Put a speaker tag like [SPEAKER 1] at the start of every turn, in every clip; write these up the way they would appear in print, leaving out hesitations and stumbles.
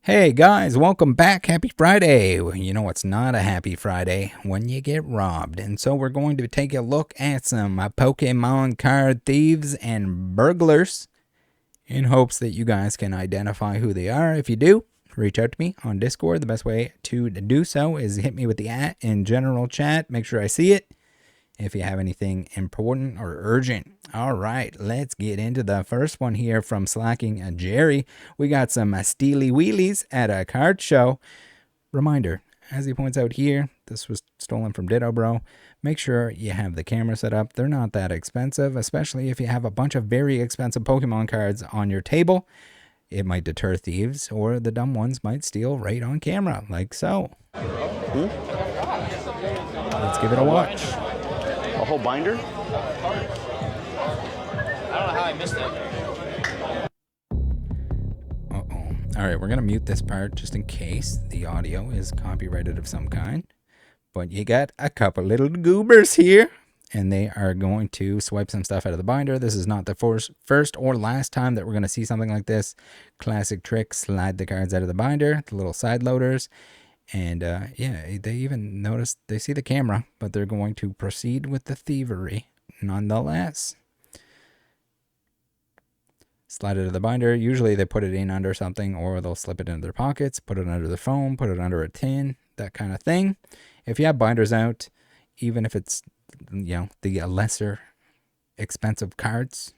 [SPEAKER 1] Hey guys, welcome back. Happy Friday. You know what's not a happy Friday? When you get robbed. And so we're going to take a look at some Pokemon card thieves and burglars in hopes that you guys can identify who they are. If you do, reach out to me on Discord. The best way to do so is hit me with the @ in general chat. Make sure I see it if you have anything important or urgent. All right, let's get into the first one here from Slacking Jerry. We got some steely wheelies at a card show. Reminder, as he points out here, this was stolen from Ditto Bro. Make sure you have the camera set up. They're not that expensive, especially if you have a bunch of very expensive Pokemon cards on your table. It might deter thieves, or the dumb ones might steal right on camera, like so. Let's give it a watch.
[SPEAKER 2] A whole binder?
[SPEAKER 3] I don't know how I missed it.
[SPEAKER 1] Uh-oh. All right, we're going to mute this part just in case the audio is copyrighted of some kind. But you got a couple little goobers here, and they are going to swipe some stuff out of the binder. This is not the first or last time that we're going to see something like this. Classic trick, slide the cards out of the binder, the little side loaders. And yeah, they even notice, they see the camera, but they're going to proceed with the thievery nonetheless. Slide it to the binder. Usually they put it in under something, or they'll slip it into their pockets, put it under the phone, put it under a tin, that kind of thing. If you have binders out, even if it's, you know, the lesser expensive cards,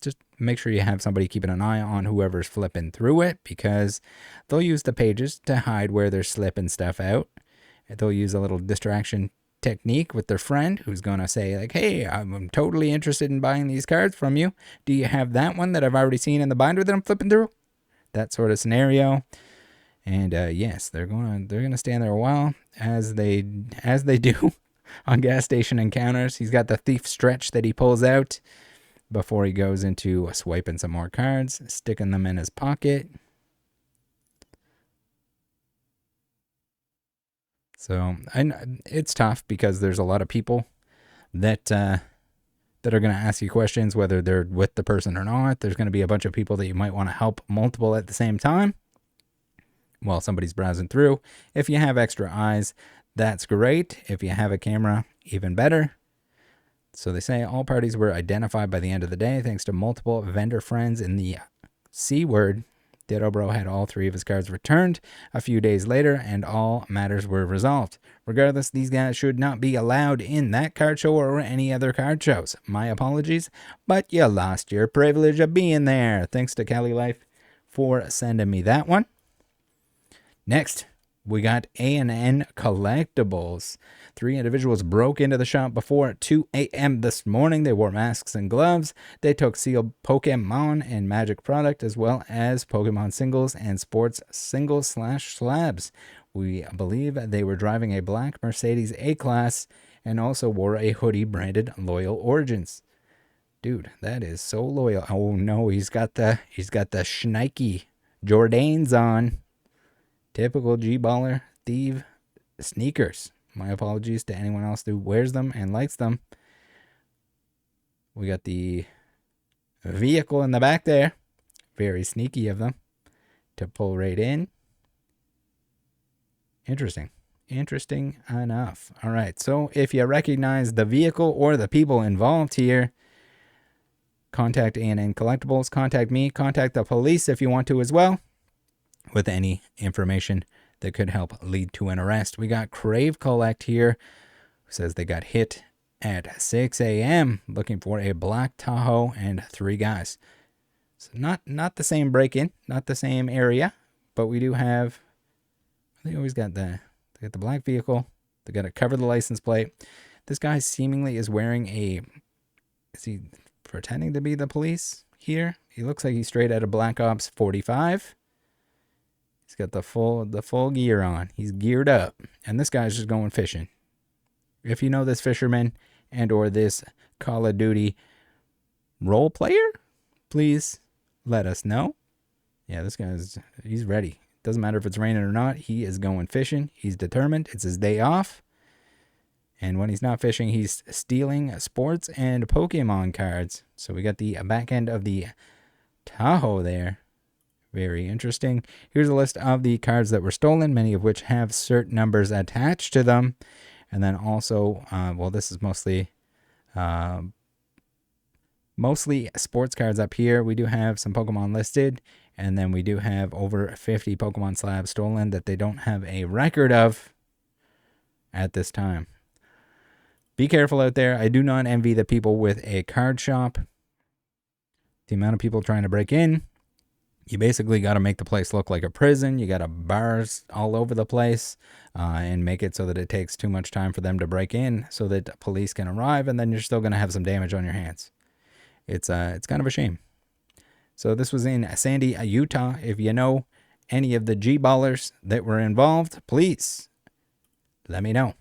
[SPEAKER 1] just make sure you have somebody keeping an eye on whoever's flipping through it, because they'll use the pages to hide where they're slipping stuff out. They'll use a little distraction technique with their friend who's going to say, like, hey, I'm totally interested in buying these cards from you. Do you have that one that I've already seen in the binder that I'm flipping through? That sort of scenario. And yes, they're gonna stand there a while, as they do on gas station encounters. He's got the thief stretch that he pulls out before he goes into swiping some more cards, sticking them in his pocket. So, and it's tough because there's a lot of people that are going to ask you questions, whether they're with the person or not. There's going to be a bunch of people that you might want to help multiple at the same time while somebody's browsing through. If you have extra eyes, that's great. If you have a camera, even better. So they say all parties were identified by the end of the day thanks to multiple vendor friends in the C word. Ditto Bro had all 3 of his cards returned a few days later, and all matters were resolved. Regardless, these guys should not be allowed in that card show or any other card shows. My apologies, but you lost your privilege of being there. Thanks to Cali Life for sending me that one. Next, we got A&N Collectibles. 3 individuals broke into the shop before 2 a.m. this morning. They wore masks and gloves. They took sealed Pokemon and Magic product, as well as Pokemon singles and sports singles/slabs. We believe they were driving a black Mercedes A-Class and also wore a hoodie branded Loyal Origins. Dude, that is so loyal. Oh no, he's got the Schneike Jordanes on. Typical G-baller thief sneakers. My apologies to anyone else who wears them and likes them. We got the vehicle in the back there. Very sneaky of them to pull right in. Interesting. Interesting enough. All right, so if you recognize the vehicle or the people involved here, contact A&N Collectibles, contact me, contact the police if you want to as well, with any information that could help lead to an arrest. We got Crave Collect here, who says they got hit at 6 a.m. looking for a black Tahoe and 3 guys. So not the same break-in, not the same area, but we do have, they always got they got the black vehicle. They got to cover the license plate. This guy seemingly is wearing is he pretending to be the police here? He looks like he's straight out of Black Ops 45. He's got the full gear on. He's geared up. And this guy's just going fishing. If you know this fisherman and or this Call of Duty role player, please let us know. Yeah, this he's ready. Doesn't matter if it's raining or not. He is going fishing. He's determined. It's his day off. And when he's not fishing, he's stealing sports and Pokemon cards. So we got the back end of the Tahoe there. Very interesting. Here's a list of the cards that were stolen, many of which have certain numbers attached to them. And then also, well, this is mostly sports cards up here. We do have some Pokemon listed, and then we do have over 50 Pokemon slabs stolen that they don't have a record of at this time. Be careful out there. I do not envy the people with a card shop. The amount of people trying to break in, you basically got to make the place look like a prison. You got to bars all over the place and make it so that it takes too much time for them to break in so that police can arrive, and then you're still going to have some damage on your hands. It's kind of a shame. So this was in Sandy, Utah. If you know any of the G-ballers that were involved, please let me know.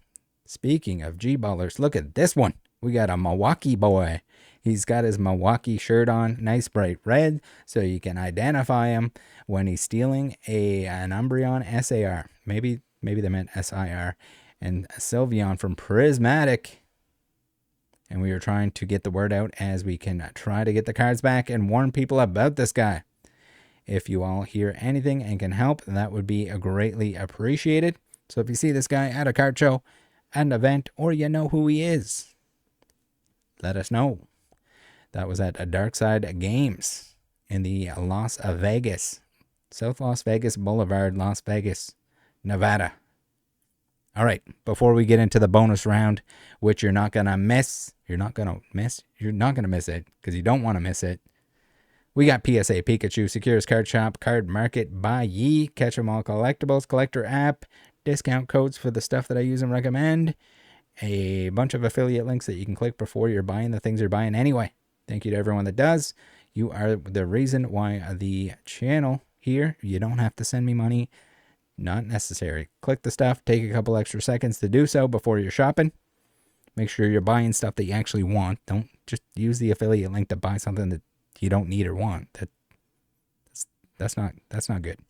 [SPEAKER 1] Speaking of G-ballers, look at this one. We got a Milwaukee boy. He's got his Milwaukee shirt on, nice bright red, so you can identify him when he's stealing an Umbreon SAR. Maybe they meant SIR. And Sylveon from Prismatic. And we are trying to get the word out as we can try to get the cards back and warn people about this guy. If you all hear anything and can help, that would be greatly appreciated. So if you see this guy at a card show, at an event, or you know who he is, let us know. That was at a Dark Side Games in the Las Vegas, South Las Vegas Boulevard, Las Vegas, Nevada. All right, before we get into the bonus round, which you're not going to miss it because you don't want to miss it. We got PSA Pikachu, Secures Card Shop, Card Market, Buyee, Catch 'em All Collectibles, Collector App, discount codes for the stuff that I use and recommend, a bunch of affiliate links that you can click before you're buying the things you're buying anyway. Thank you to everyone that does. You are the reason why the channel here, you don't have to send me money. Not necessary. Click the stuff. Take a couple extra seconds to do so before you're shopping. Make sure you're buying stuff that you actually want. Don't just use the affiliate link to buy something that you don't need or want. That's not good.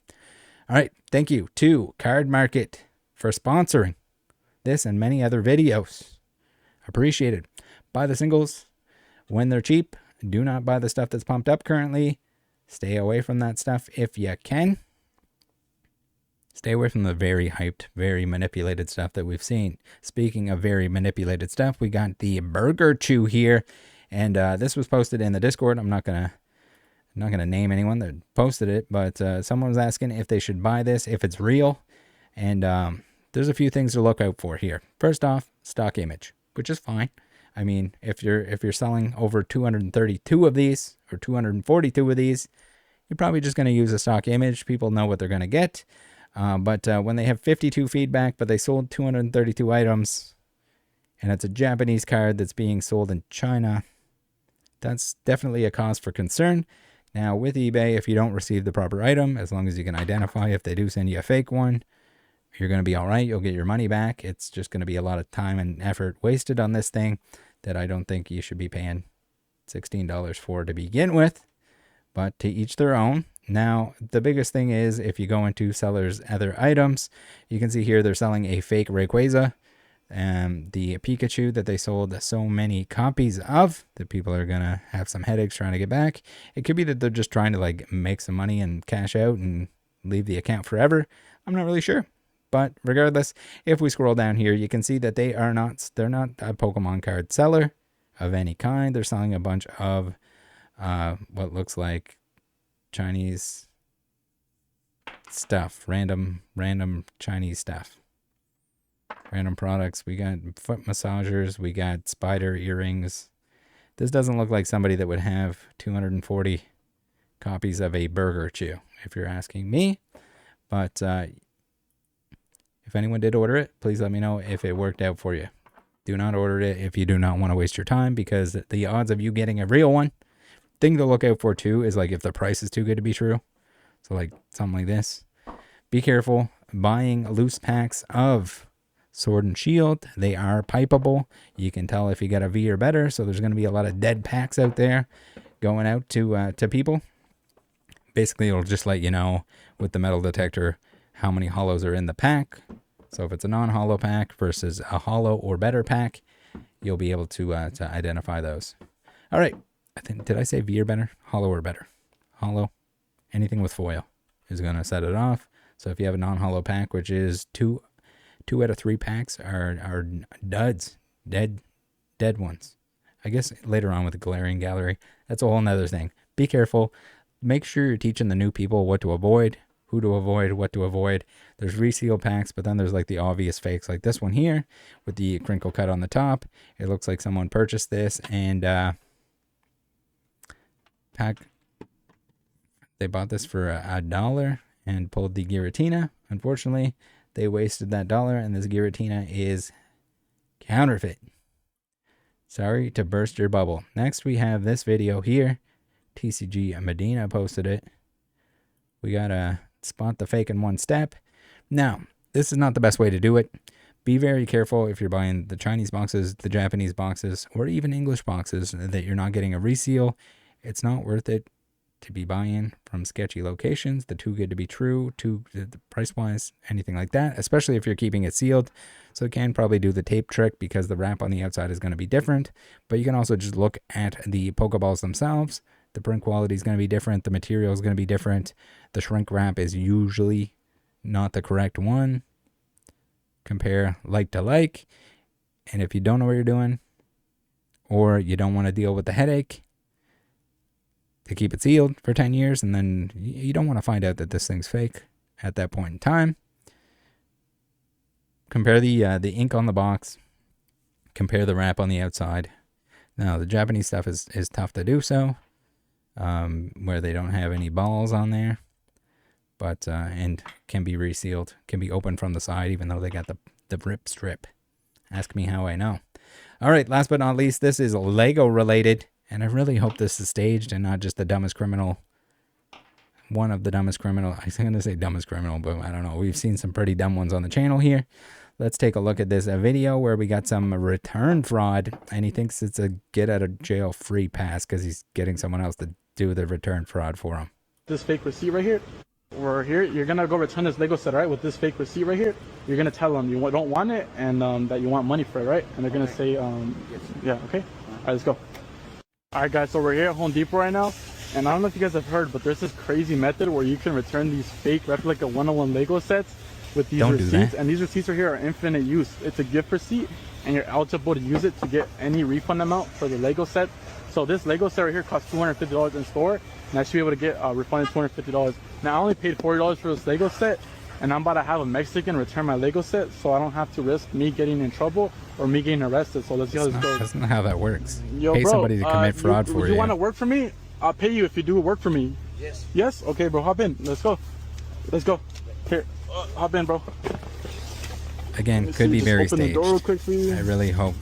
[SPEAKER 1] All right. Thank you to Card Market for sponsoring this and many other videos. Appreciated. Buy the singles when they're cheap. Do not buy the stuff that's pumped up currently. Stay away from that stuff if you can. Stay away from the very hyped, very manipulated stuff that we've seen. Speaking of very manipulated stuff, we got the Burger Chew here, and this was posted in the Discord. I'm not gonna name anyone that posted it, but someone was asking if they should buy this, if it's real, and there's a few things to look out for here. First off, stock image, which is fine. I mean, if you're selling over 232 of these or 242 of these, you're probably just going to use a stock image. People know what they're going to get. But when they have 52 feedback, but they sold 232 items, and it's a Japanese card that's being sold in China, that's definitely a cause for concern. Now, with eBay, if you don't receive the proper item, as long as you can identify if they do send you a fake one, you're going to be all right. You'll get your money back. It's just going to be a lot of time and effort wasted on this thing that I don't think you should be paying $16 for to begin with, but to each their own. Now, the biggest thing is if you go into sellers' other items, you can see here they're selling a fake Rayquaza, the Pikachu that they sold so many copies of that people are going to have some headaches trying to get back. It could be that they're just trying to like make some money and cash out and leave the account forever. I'm not really sure. But regardless, if we scroll down here, you can see that they're not a Pokemon card seller of any kind. They're selling a bunch of what looks like Chinese stuff, random Chinese stuff, random products. We got foot massagers, we got spider earrings. This doesn't look like somebody that would have 240 copies of a Burger Chew, if you're asking me. But if anyone did order it, please let me know if it worked out for you. Do not order it if you do not want to waste your time, because the odds of you getting a real one. Thing to look out for too is like if the price is too good to be true. So like something like this. Be careful buying loose packs of Sword and Shield. They are pipeable. You can tell if you got a V or better. So there's going to be a lot of dead packs out there going out to people. Basically, it'll just let you know with the metal detector how many hollows are in the pack. So if it's a non-hollow pack versus a hollow or better pack, you'll be able to identify those. All right. Did I say V or better? Hollow or better? Hollow. Anything with foil. is going to set it off. So if you have a non-hollow pack, which is two out of 3 packs are duds, dead ones. I guess later on with the glaring gallery, that's a whole nother thing. Be careful. Make sure you're teaching the new people what to avoid, who to avoid, what to avoid. There's reseal packs, but then there's like the obvious fakes, like this one here with the crinkle cut on the top. It looks like someone purchased this and they bought this for $1 and pulled the Giratina. Unfortunately, they wasted that $1, and this Giratina is counterfeit. Sorry to burst your bubble. Next, we have this video here. TCG Medina posted it. We gotta spot the fake in one step. Now, this is not the best way to do it. Be very careful if you're buying the Chinese boxes, the Japanese boxes, or even English boxes that you're not getting a reseal. It's not worth it to be buying from sketchy locations. They're too good to be true, price-wise, anything like that, especially if you're keeping it sealed. So you can probably do the tape trick because the wrap on the outside is going to be different. But you can also just look at the Pokeballs themselves. The print quality is going to be different. The material is going to be different. The shrink wrap is usually not the correct one. Compare like to like. And if you don't know what you're doing, or you don't want to deal with the headache to keep it sealed for 10 years, and then you don't want to find out that this thing's fake at that point in time, compare the ink on the box, compare the wrap on the outside. Now, the Japanese stuff is tough to do so, where they don't have any balls on there, but and can be resealed, can be opened from the side, even though they got the rip strip. Ask me how I know. All right, last but not least, this is Lego related, and I really hope this is staged and not just the dumbest criminal. One of the dumbest criminal. I was going to say dumbest criminal, but I don't know. We've seen some pretty dumb ones on the channel here. Let's take a look at this video where we got some return fraud, and he thinks it's a get out of jail free pass because he's getting someone else to do the return fraud for him.
[SPEAKER 3] This fake receipt right here, we're here, you're gonna go return this Lego set, right? With this fake receipt right here, you're gonna tell them you don't want it and that you want money for it, right? And they're gonna say, yeah, okay. All right, let's go. All right, guys, so we're here at Home Depot right now, and I don't know if you guys have heard, but there's this crazy method where you can return these fake replica 101 Lego sets with these receipts, and these receipts are here are infinite use. It's a gift receipt, and you're eligible to use it to get any refund amount for the Lego set. So this Lego set right here costs $250 in store, and I should be able to get refunded $250. Now I only paid $40 for this Lego set, and I'm about to have a Mexican return my Lego set, so I don't have to risk me getting in trouble or me getting arrested. So let's see how this goes.
[SPEAKER 1] That's not how that works.
[SPEAKER 3] Yo,
[SPEAKER 1] pay
[SPEAKER 3] bro,
[SPEAKER 1] somebody to commit fraud for you.
[SPEAKER 3] Would you want to work for me? I'll pay you if you do work for me. Yes. Yes? Okay, bro, hop in. Let's go. Let's go. Here, hop in, bro.
[SPEAKER 1] Again, could be very
[SPEAKER 3] open the
[SPEAKER 1] staged.
[SPEAKER 3] door real quick for you.
[SPEAKER 1] I really hope.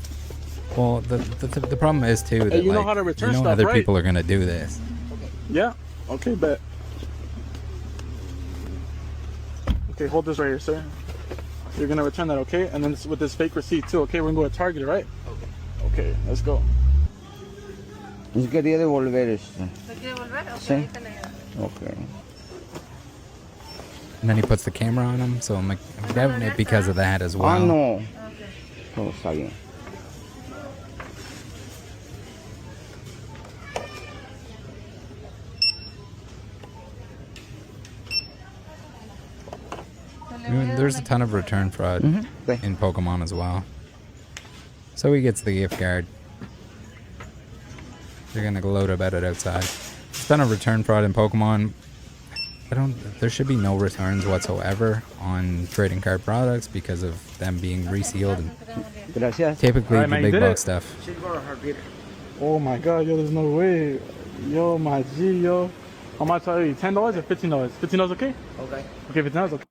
[SPEAKER 1] Well, the problem is too that
[SPEAKER 3] you know how to return stuff,
[SPEAKER 1] other
[SPEAKER 3] right?
[SPEAKER 1] people are gonna do this.
[SPEAKER 3] Yeah. Okay, bet. Okay, hold this right here, sir. You're gonna return that, okay? And then with this fake receipt too, okay? We're gonna go to Target, right? Okay. Okay, let's go.
[SPEAKER 4] Yo quería devolver esto.
[SPEAKER 5] ¿Lo quiere devolver? Ok,
[SPEAKER 4] Sí.
[SPEAKER 5] ahorita le ayudo.
[SPEAKER 4] Okay.
[SPEAKER 1] And then he puts the camera on him, so I'm like, I'm doubting it because of that as well.
[SPEAKER 4] Ah, no.
[SPEAKER 5] Ok.
[SPEAKER 4] Todo está bien.
[SPEAKER 1] I mean, there's a ton of return fraud
[SPEAKER 4] Okay.
[SPEAKER 1] in Pokemon as well. So he gets the gift card. They're gonna gloat about it outside. There's a ton of return fraud in Pokemon. There should be no returns whatsoever on trading card products because of them being resealed and
[SPEAKER 4] Gracias.
[SPEAKER 1] typically
[SPEAKER 3] Alright,
[SPEAKER 1] the
[SPEAKER 3] man, you
[SPEAKER 1] big
[SPEAKER 3] did
[SPEAKER 1] box
[SPEAKER 3] it.
[SPEAKER 1] stuff.
[SPEAKER 3] Oh my God, yo, there's no way. Yo, my G, yo. How much are you? $10 or $15? $15 okay?
[SPEAKER 4] Okay.
[SPEAKER 3] Okay, $15 okay.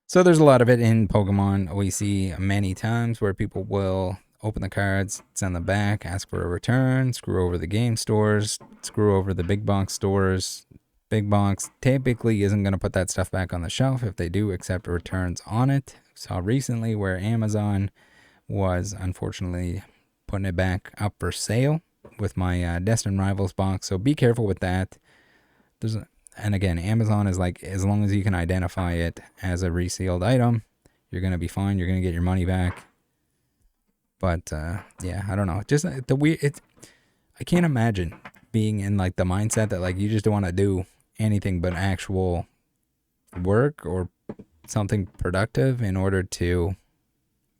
[SPEAKER 1] So there's a lot of it in Pokemon. We see many times where people will open the cards, send them back, ask for a return, screw over the game stores, screw over the big box stores. Big box typically isn't going to put that stuff back on the shelf if they do accept returns on it. Saw recently where Amazon was unfortunately putting it back up for sale with my Destined Rivals box. So be careful with that. And again, Amazon is like, as long as you can identify it as a resealed item, you're going to be fine. You're going to get your money back. But yeah, I don't know. Just the weird, I can't imagine being in like the mindset that like you just don't want to do anything but actual work or something productive in order to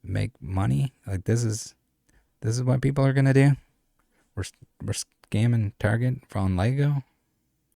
[SPEAKER 1] make money. Like this is what people are gonna do. We're scamming Target on Lego.